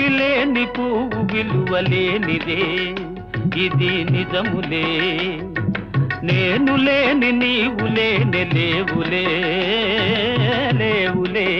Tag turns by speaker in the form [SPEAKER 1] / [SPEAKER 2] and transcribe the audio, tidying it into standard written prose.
[SPEAKER 1] ఆవిలేని పువ్వు విలువలేనిదే ఇది నిజములే నేను లేని నీవు లేని లేవులే లేవులే